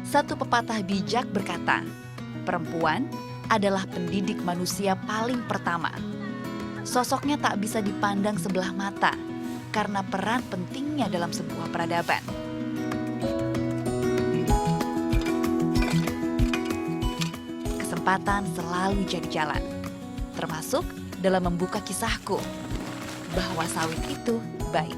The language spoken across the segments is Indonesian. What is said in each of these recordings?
Satu pepatah bijak berkata, perempuan adalah pendidik manusia paling pertama. Sosoknya tak bisa dipandang sebelah mata karena peran pentingnya dalam sebuah peradaban. Kesempatan selalu jadi jalan, termasuk dalam membuka kisahku bahwa sawit itu baik.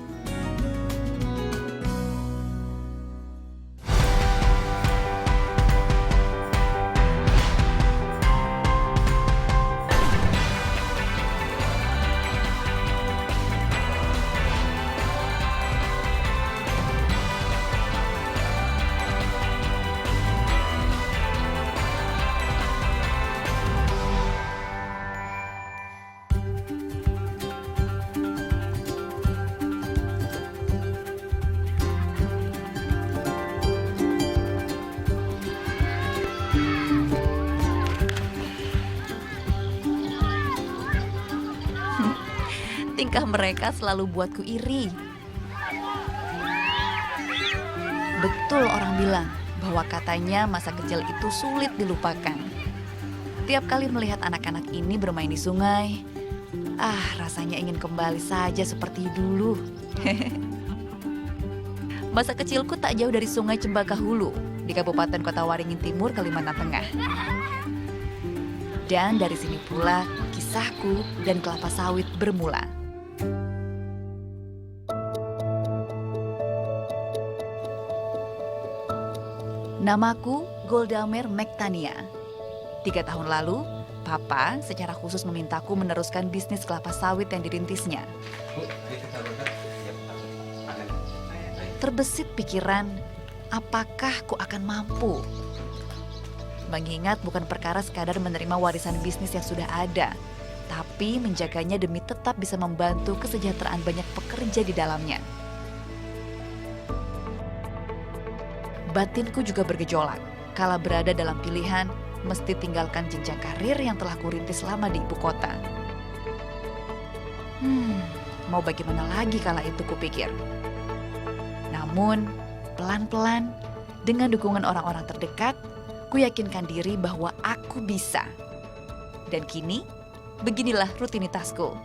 Tingkah mereka selalu buatku iri. Betul orang bilang bahwa katanya masa kecil itu sulit dilupakan. Tiap kali melihat anak-anak ini bermain di sungai, rasanya ingin kembali saja seperti dulu. Masa kecilku tak jauh dari Sungai Cempaka-Hulu di Kabupaten Kota Waringin Timur, Kalimantan Tengah. Dan dari sini pula kisahku dan kelapa sawit bermula. Namaku Goldamer Mektania. 3 tahun lalu, Papa secara khusus memintaku meneruskan bisnis kelapa sawit yang dirintisnya. Terbesit pikiran, apakah ku akan mampu? Mengingat bukan perkara sekadar menerima warisan bisnis yang sudah ada, tapi menjaganya demi tetap bisa membantu kesejahteraan banyak pekerja di dalamnya. Batinku juga bergejolak kala berada dalam pilihan mesti tinggalkan jenjang karir yang telah kurintis selama di ibu kota. Mau bagaimana lagi kala itu kupikir. Namun, pelan-pelan dengan dukungan orang-orang terdekat, ku yakinkan diri bahwa aku bisa. Dan kini, beginilah rutinitasku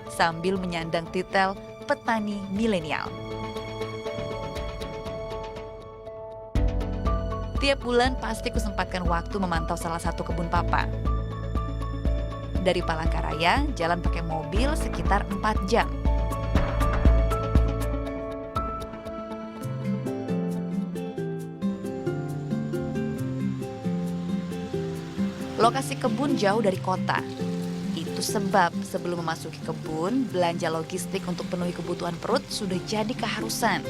sambil menyandang titel petani milenial. Tiap bulan pasti kusempatkan waktu memantau salah satu kebun Papa. Dari Palangkaraya, jalan pakai mobil sekitar 4 jam. Lokasi kebun jauh dari kota. Itu sebab sebelum memasuki kebun, belanja logistik untuk penuhi kebutuhan perut sudah jadi keharusan.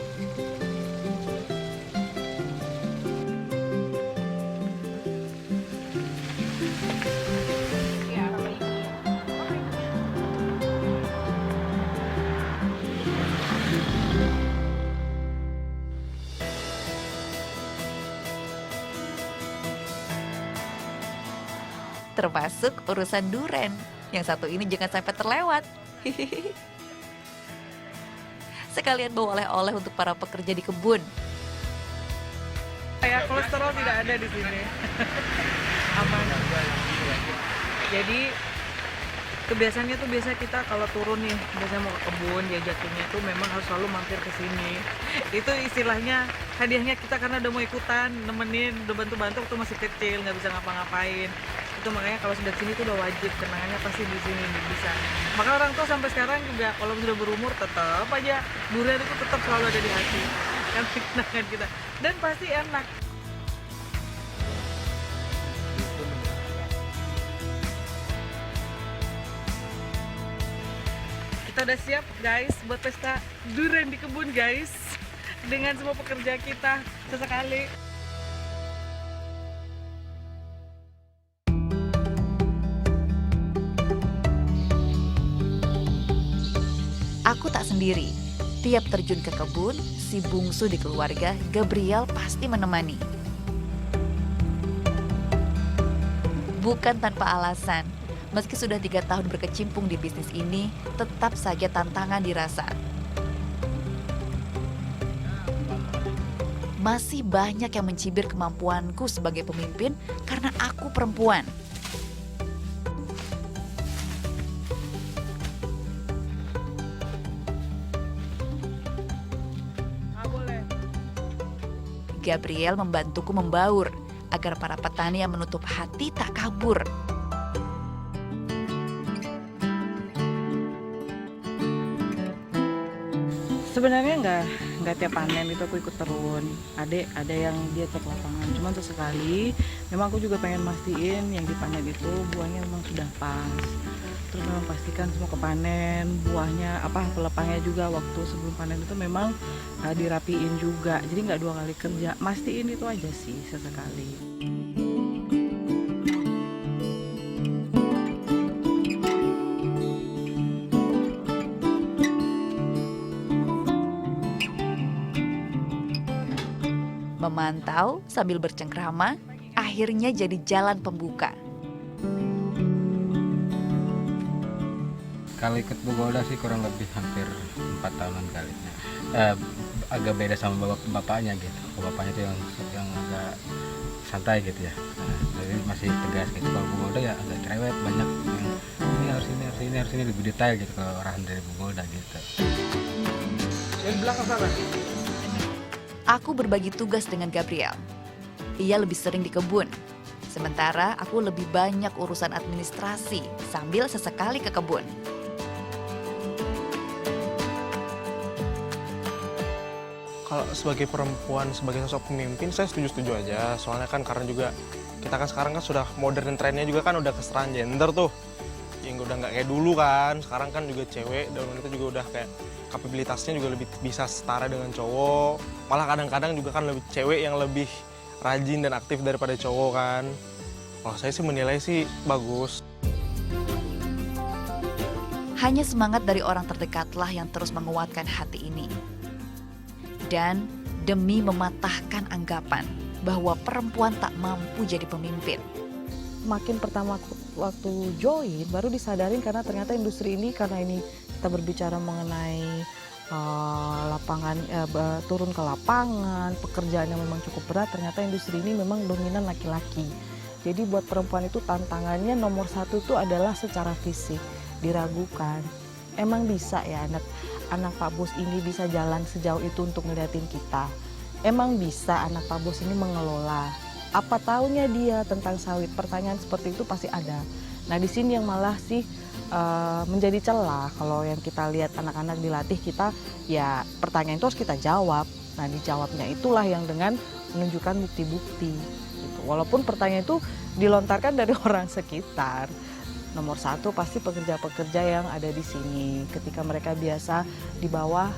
Termasuk urusan duren. Yang satu ini jangan sampai terlewat. Sekalian bawa oleh-oleh untuk para pekerja di kebun. Kayak kolesterol tidak ada di sini. Aman. Jadi kebiasaannya tuh biasa kita kalau turun nih, biasanya mau ke kebun, diajakinnya tuh memang harus selalu mampir ke sini. Itu istilahnya hadiahnya kita karena udah mau ikutan, nemenin, udah bantu-bantu waktu masih kecil, nggak bisa ngapa-ngapain. Itu makanya kalau sudah sini tuh udah wajib, kenangannya pasti di sini bisa. Maka orang tua sampai sekarang juga kalau sudah berumur tetap aja durian itu tetap selalu ada di hati. Kan kenangan kita. Dan pasti enak. Kita udah siap guys buat pesta durian di kebun guys. Dengan semua pekerja kita sesekali. Aku tak sendiri. Tiap terjun ke kebun, si bungsu di keluarga, Gabriel, pasti menemani. Bukan tanpa alasan, meski sudah 3 tahun berkecimpung di bisnis ini, tetap saja tantangan dirasa. masih banyak yang mencibir kemampuanku sebagai pemimpin karena aku perempuan. Gabriel membantuku membaur agar para petani yang menutup hati tak kabur. Sebenarnya nggak tiap panen itu aku ikut turun. Ada yang dia cek lapangan. Cuma untuk sekali, memang aku juga pengen mastiin yang dipanen itu buahnya memang sudah pas. Terus memang pastikan semua kepanen, buahnya pelepahnya juga waktu sebelum panen itu memang dirapiin juga. Jadi nggak 2 kali kerja. Mastiin itu aja sih sesekali. Memantau sambil bercengkrama, akhirnya jadi jalan pembuka. Kalau ikut Bugolda sih kurang lebih hampir 4 tahunan kali. Agak beda sama bapaknya gitu. Bapaknya itu yang agak santai gitu ya. Jadi masih tegas gitu. Kalau Bugolda ya agak cerewet, banyak yang ini harus ini lebih detail gitu kalau arahan dari Bugolda gitu. Yang belakang sana. Aku berbagi tugas dengan Gabriel. Ia lebih sering di kebun, sementara aku lebih banyak urusan administrasi sambil sesekali ke kebun. Kalau sebagai perempuan, sebagai sosok pemimpin, saya setuju-setuju aja. Soalnya kan karena juga kita kan sekarang kan sudah modern, trennya juga kan udah kesetaraan gender tuh. Yang udah nggak kayak dulu kan. Sekarang kan juga cewek dan wanita juga udah kayak kapabilitasnya juga lebih bisa setara dengan cowok. Malah kadang-kadang juga kan lebih cewek yang lebih rajin dan aktif daripada cowok kan. Kalau saya sih menilai sih bagus. Hanya semangat dari orang terdekatlah yang terus menguatkan hati ini. Dan demi mematahkan anggapan bahwa perempuan tak mampu jadi pemimpin. Makin pertama waktu join baru disadarin karena ternyata industri ini, karena ini kita berbicara mengenai lapangan, turun ke lapangan, pekerjaan yang memang cukup berat, ternyata industri ini memang dominan laki-laki. Jadi buat perempuan itu tantangannya nomor 1 itu adalah secara fisik, diragukan. Emang bisa ya anak Pak Bos ini bisa jalan sejauh itu untuk ngeliatin kita? Emang bisa anak Pak Bos ini mengelola? Apa taunya dia tentang sawit? Pertanyaan seperti itu pasti ada. Nah di sini yang malah sih menjadi celah kalau yang kita lihat anak-anak dilatih kita, ya pertanyaan itu harus kita jawab. Nah dijawabnya itulah yang dengan menunjukkan bukti-bukti. Gitu. Walaupun pertanyaan itu dilontarkan dari orang sekitar. Nomor 1 pasti pekerja-pekerja yang ada di sini. Ketika mereka biasa di bawah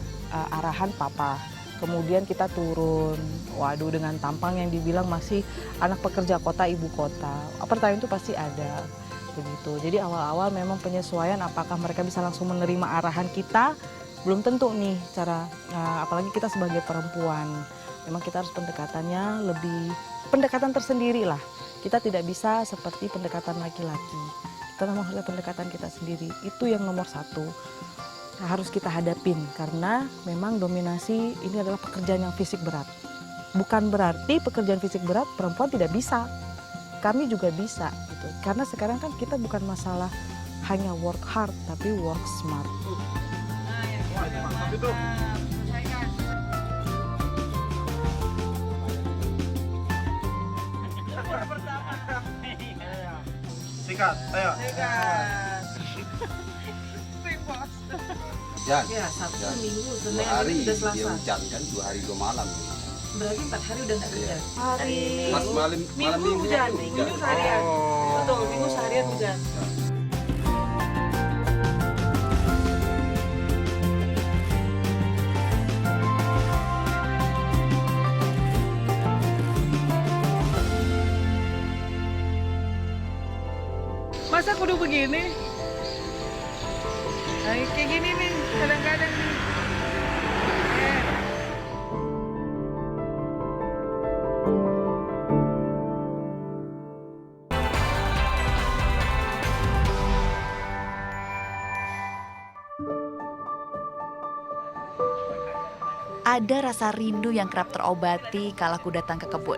arahan papa. Kemudian kita turun, waduh dengan tampang yang dibilang masih anak pekerja kota, ibu kota. Pertanyaan itu pasti ada. Begitu. Jadi awal-awal memang penyesuaian, apakah mereka bisa langsung menerima arahan kita, belum tentu nih cara, apalagi kita sebagai perempuan. Memang kita harus pendekatannya lebih, pendekatan tersendiri lah. Kita tidak bisa seperti pendekatan laki-laki. Kita memang harus pendekatan kita sendiri. Itu yang nomor 1. Harus kita hadapin karena memang dominasi ini adalah pekerjaan yang fisik berat. Bukan berarti pekerjaan fisik berat perempuan tidak bisa. Kami juga bisa gitu. Karena sekarang kan kita bukan masalah hanya work hard tapi work smart. Sikat, ayo. Jan, Ya, Sabtu, Minggu, 2 Senin, hari udah dia Selasa. hujan kan, 2 hari 2 malam. Berarti 4 hari udah nggak kerja. Hari Pas malam Minggu hujan, Minggu seharian. Betul, Minggu seharian hujan. masa kudu begini? Nah, kayak gini nih, kadang-kadang nih. ada rasa rindu yang kerap terobati kala ku datang ke kebun.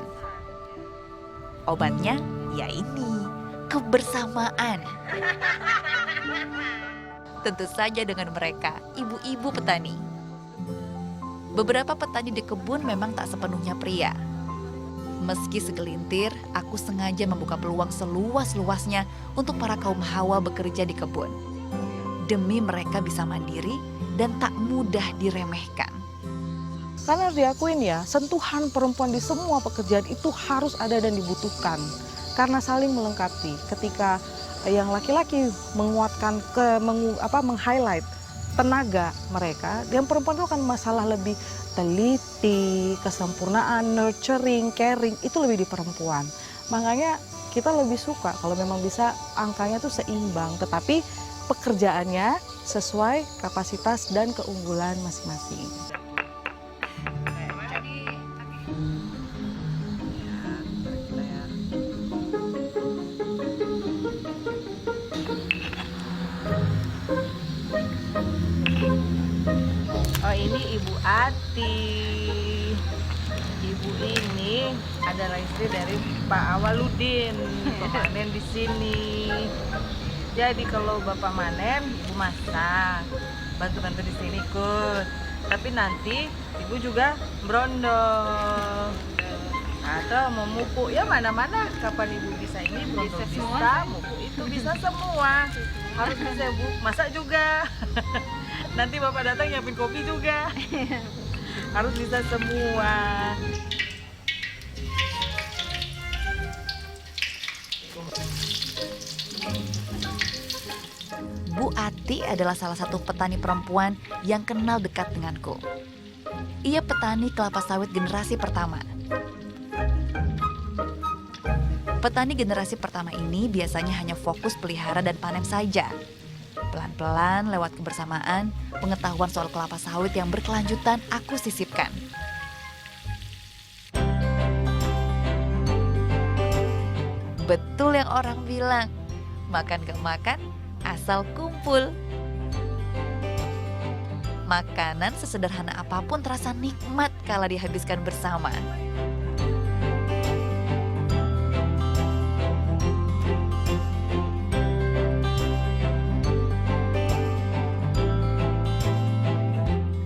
Obatnya, ya ini, kebersamaan. Tentu saja dengan mereka, ibu-ibu petani. Beberapa petani di kebun memang tak sepenuhnya pria. Meski segelintir, aku sengaja membuka peluang seluas-luasnya untuk para kaum hawa bekerja di kebun. Demi mereka bisa mandiri dan tak mudah diremehkan. Karena harus diakuin ya, sentuhan perempuan di semua pekerjaan itu harus ada dan dibutuhkan. Karena saling melengkapi. Ketika yang laki-laki menguatkan, meng-highlight tenaga mereka, yang perempuan itu akan masalah lebih teliti, kesempurnaan, nurturing, caring, itu lebih di perempuan. Makanya kita lebih suka kalau memang bisa angkanya tuh seimbang, tetapi pekerjaannya sesuai kapasitas dan keunggulan masing-masing. Oh, ini Ibu Ati. Ibu ini adalah istri dari Pak Awaludin, pemanen di sini. Jadi kalau Bapak manen, Ibu masak, bantu-bantu di sini ikut. Tapi nanti Ibu juga berondong atau memupuk, ya mana-mana. Kapan Ibu bisa ini, berondong bisa, mupuk itu bisa semua. Harus bisa Bu, masak juga. Nanti Bapak datang nyiapin kopi juga. Harus bisa semua. Bu Ati adalah salah satu petani perempuan yang kenal dekat denganku. Ia petani kelapa sawit generasi pertama. Petani generasi pertama ini biasanya hanya fokus pelihara dan panen saja. Pelan-pelan lewat kebersamaan, pengetahuan soal kelapa sawit yang berkelanjutan aku sisipkan. Betul yang orang bilang, makan gak makan, asal kumpul. Makanan sesederhana apapun terasa nikmat kala dihabiskan bersama.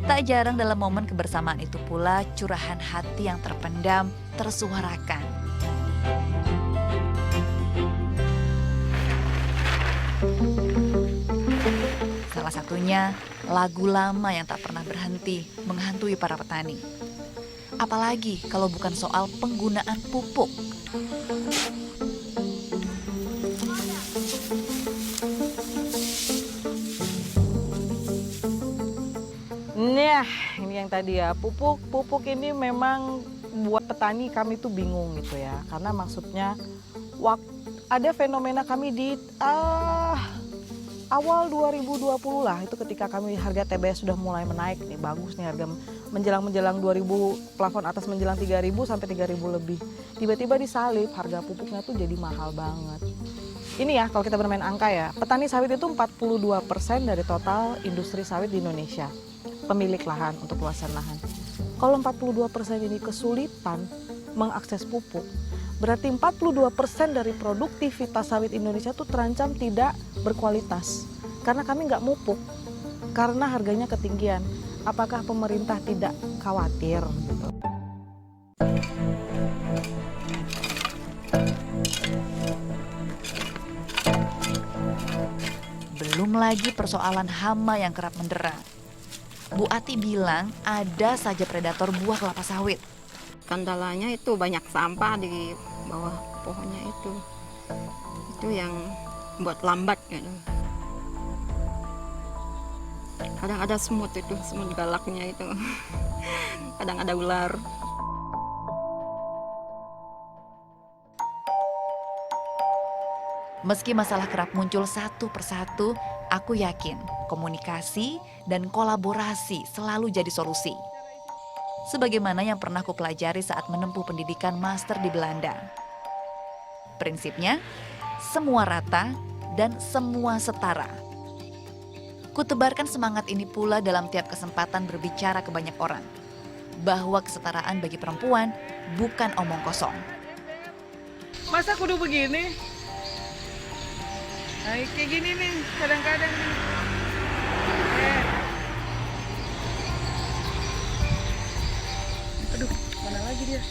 Tak jarang dalam momen kebersamaan itu pula curahan hati yang terpendam tersuarakan. Salah satunya lagu lama yang tak pernah berhenti menghantui para petani. Apalagi kalau bukan soal penggunaan pupuk. Nah, ini yang tadi ya, pupuk ini memang buat petani kami tuh bingung gitu ya. Karena maksudnya ada fenomena kami di awal 2020 lah, itu ketika kami harga TBS sudah mulai menaik nih, bagus nih harga menjelang 2000, plafon atas menjelang 3000 sampai 3000 lebih. Tiba-tiba disalip harga pupuknya tuh jadi mahal banget. Ini ya kalau kita bermain angka ya, petani sawit itu 42% dari total industri sawit di Indonesia. Pemilik lahan untuk luasan lahan. Kalau 42% ini kesulitan mengakses pupuk, berarti 42% dari produktivitas sawit Indonesia itu terancam tidak berkualitas. Karena kami nggak mupuk, karena harganya ketinggian. Apakah pemerintah tidak khawatir? Belum lagi persoalan hama yang kerap mendera. Bu Ati bilang ada saja predator buah kelapa sawit. Kendalanya itu banyak sampah di bawah pohonnya itu. Itu yang buat lambat gitu. Kadang ada semut itu, semut galaknya itu. Kadang ada ular. Meski masalah kerap muncul satu persatu, aku yakin komunikasi dan kolaborasi selalu jadi solusi. Sebagaimana yang pernah kupelajari saat menempuh pendidikan master di Belanda. Prinsipnya, semua rata dan semua setara. Kutebarkan semangat ini pula dalam tiap kesempatan berbicara ke banyak orang. bahwa kesetaraan bagi perempuan bukan omong kosong. Masa kudu begini? Nah, kayak gini nih, kadang-kadang nih. Aduh, mana lagi dia?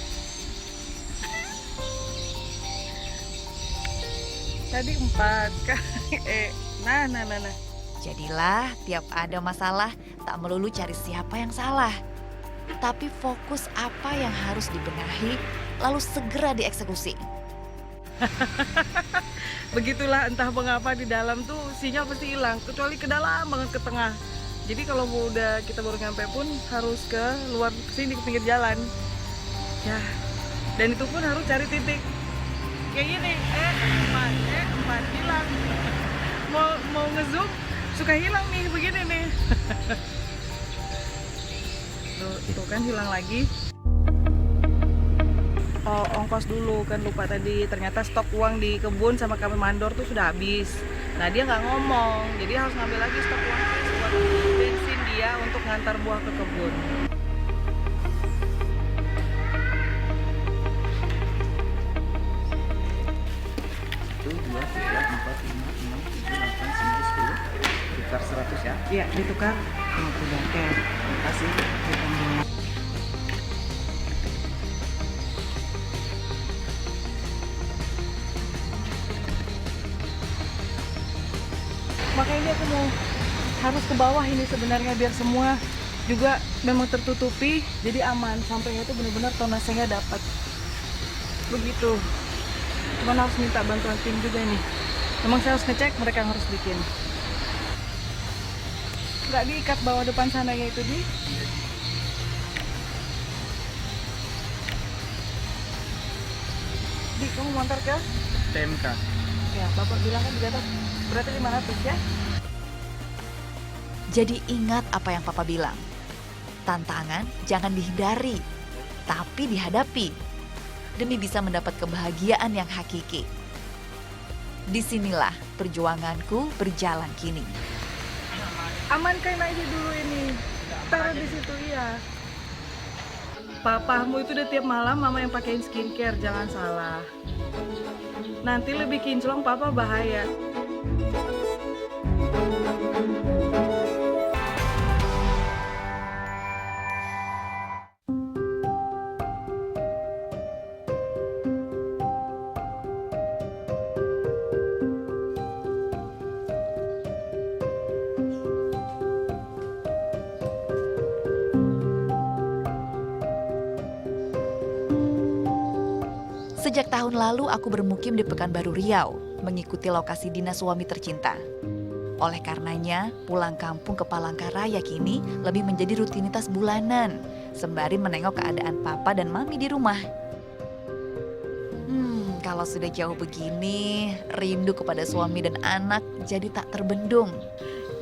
Tadi 4 kali. Nah. Jadilah tiap ada masalah tak melulu cari siapa yang salah, tapi fokus apa yang harus dibenahi lalu segera dieksekusi. Begitulah, entah mengapa di dalam tuh sinyal pasti hilang, kecuali ke dalam banget ke tengah. Jadi kalau udah kita baru nyampe pun harus ke luar sini, ke pinggir jalan. Ya, dan itu pun harus cari titik. Kayak gini, 4 hilang. Mau ngezoom suka hilang nih, begini nih. Tuh kan hilang lagi. Oh, ongkos dulu kan lupa tadi, ternyata stok uang di kebun sama kami mandor tuh sudah habis. Nah dia nggak ngomong, jadi harus ngambil lagi stok uang buat bensin dia untuk ngantar buah ke kebun. Tukar 100 ya? Iya, ditukar. Udah, oke. Terima kasih. Makanya aku mau harus ke bawah ini sebenarnya biar semua juga memang tertutupi, jadi aman. Sampainya itu benar-benar tonasenya dapat. Begitu. Cuman harus minta bantuan tim juga nih. Memang saya harus ngecek, mereka yang harus bikin. Nggak diikat bawah depan sananya itu di. Di, kamu mau antar ke? TMK. Ya, Bapak bilang kan di atas berarti 500 ya? Jadi ingat apa yang Papa bilang. Tantangan jangan dihindari, tapi dihadapi demi bisa mendapat kebahagiaan yang hakiki. Disinilah perjuanganku berjalan kini. Amankan aja dulu ini, taruh di situ ya. Papamu itu udah tiap malam mama yang pakein skincare, jangan salah. Nanti lebih kinclong papa bahaya. Sejak tahun lalu aku bermukim di Pekanbaru Riau, mengikuti lokasi dinas suami tercinta. Oleh karenanya, pulang kampung ke Palangkaraya kini lebih menjadi rutinitas bulanan, sembari menengok keadaan papa dan mami di rumah. Kalau sudah jauh begini, rindu kepada suami dan anak jadi tak terbendung.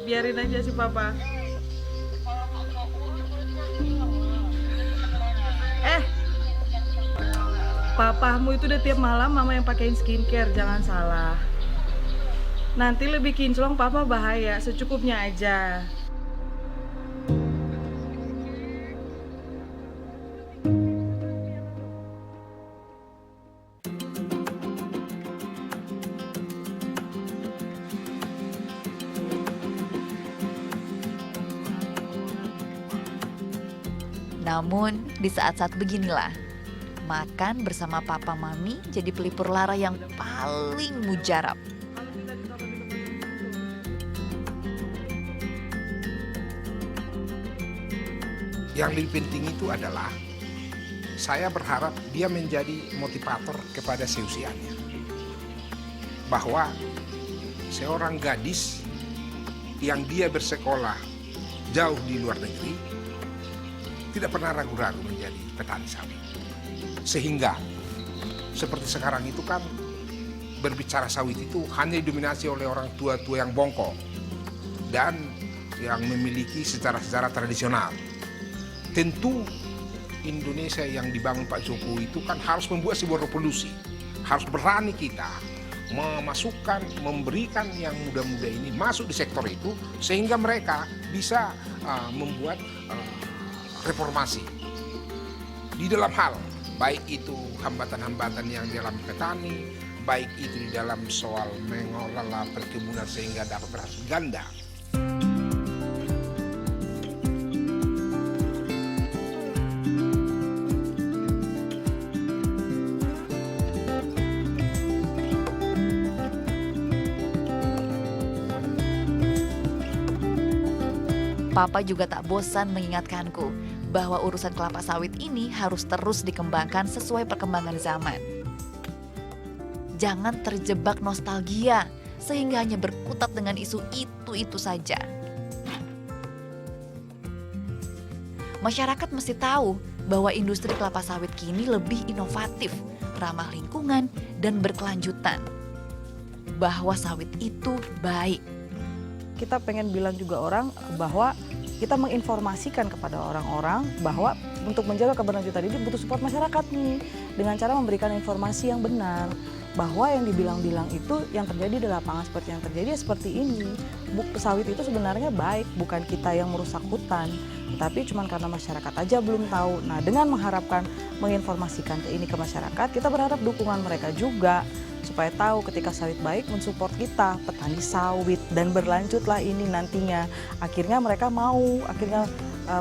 Biarin aja si papa. Papamu itu udah tiap malam mama yang pakein skincare, jangan salah. Nanti lebih kinclong papa bahaya, secukupnya aja. Namun, di saat-saat beginilah, makan bersama papa mami jadi pelipur lara yang paling mujarab. Yang lebih penting itu adalah saya berharap dia menjadi motivator kepada seusianya. Bahwa seorang gadis yang dia bersekolah jauh di luar negeri tidak pernah ragu-ragu menjadi petani sawit. Sehingga seperti sekarang itu kan berbicara sawit itu hanya didominasi oleh orang tua-tua yang bongkok dan yang memiliki sejarah-sejarah tradisional. Tentu Indonesia yang dibangun Pak Jokowi itu kan harus membuat sebuah revolusi. Harus berani kita memasukkan, memberikan yang muda-muda ini masuk di sektor itu sehingga mereka bisa membuat reformasi di dalam hal baik itu hambatan-hambatan yang di dalam petani, baik itu di dalam soal mengelola perkebunan sehingga dapat berhasil ganda. Papa juga tak bosan mengingatkanku bahwa urusan kelapa sawit ini harus terus dikembangkan sesuai perkembangan zaman. Jangan terjebak nostalgia sehingga hanya berkutat dengan isu itu saja. Masyarakat mesti tahu bahwa industri kelapa sawit kini lebih inovatif, ramah lingkungan, dan berkelanjutan. Bahwa sawit itu baik. Kita pengen bilang juga orang bahwa kita menginformasikan kepada orang-orang bahwa untuk menjaga keberlanjutan ini butuh support masyarakat nih. Dengan cara memberikan informasi yang benar. Bahwa yang dibilang-bilang itu yang terjadi di lapangan seperti yang terjadi seperti ini. Sawit itu sebenarnya baik, bukan kita yang merusak hutan. Tapi cuma karena masyarakat aja belum tahu. Nah, dengan mengharapkan menginformasikan ini ke masyarakat, kita berharap dukungan mereka juga. Supaya tahu ketika sawit baik mensupport kita, petani sawit, dan berlanjutlah ini nantinya. Akhirnya mereka mau, akhirnya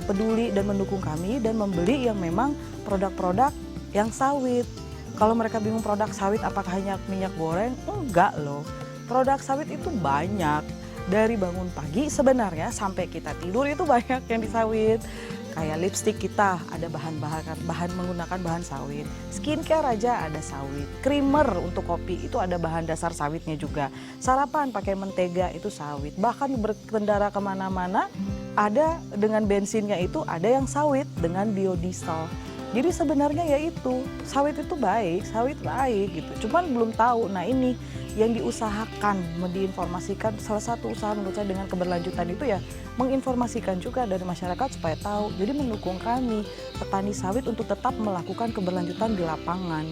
peduli dan mendukung kami dan membeli yang memang produk-produk yang sawit. Kalau mereka bingung produk sawit apakah hanya minyak goreng? Enggak loh, produk sawit itu banyak. Dari bangun pagi sebenarnya sampai kita tidur itu banyak yang disawit. Kayak lipstick kita ada bahan menggunakan bahan sawit. Skincare aja ada sawit. Creamer untuk kopi itu ada bahan dasar sawitnya juga. Sarapan pakai mentega itu sawit. Bahkan berkendara kemana-mana ada dengan bensinnya itu ada yang sawit dengan biodiesel. Jadi sebenarnya ya itu sawit itu baik, sawit baik gitu. Cuman belum tahu. Nah ini yang diusahakan, diinformasikan, salah satu usaha menurut saya dengan keberlanjutan itu ya menginformasikan juga dari masyarakat supaya tahu. Jadi mendukung kami petani sawit untuk tetap melakukan keberlanjutan di lapangan.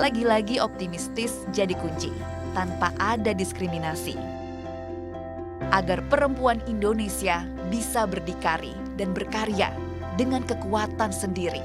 Lagi-lagi optimistis jadi kunci, tanpa ada diskriminasi. Agar perempuan Indonesia bisa berdikari dan berkarya dengan kekuatan sendiri.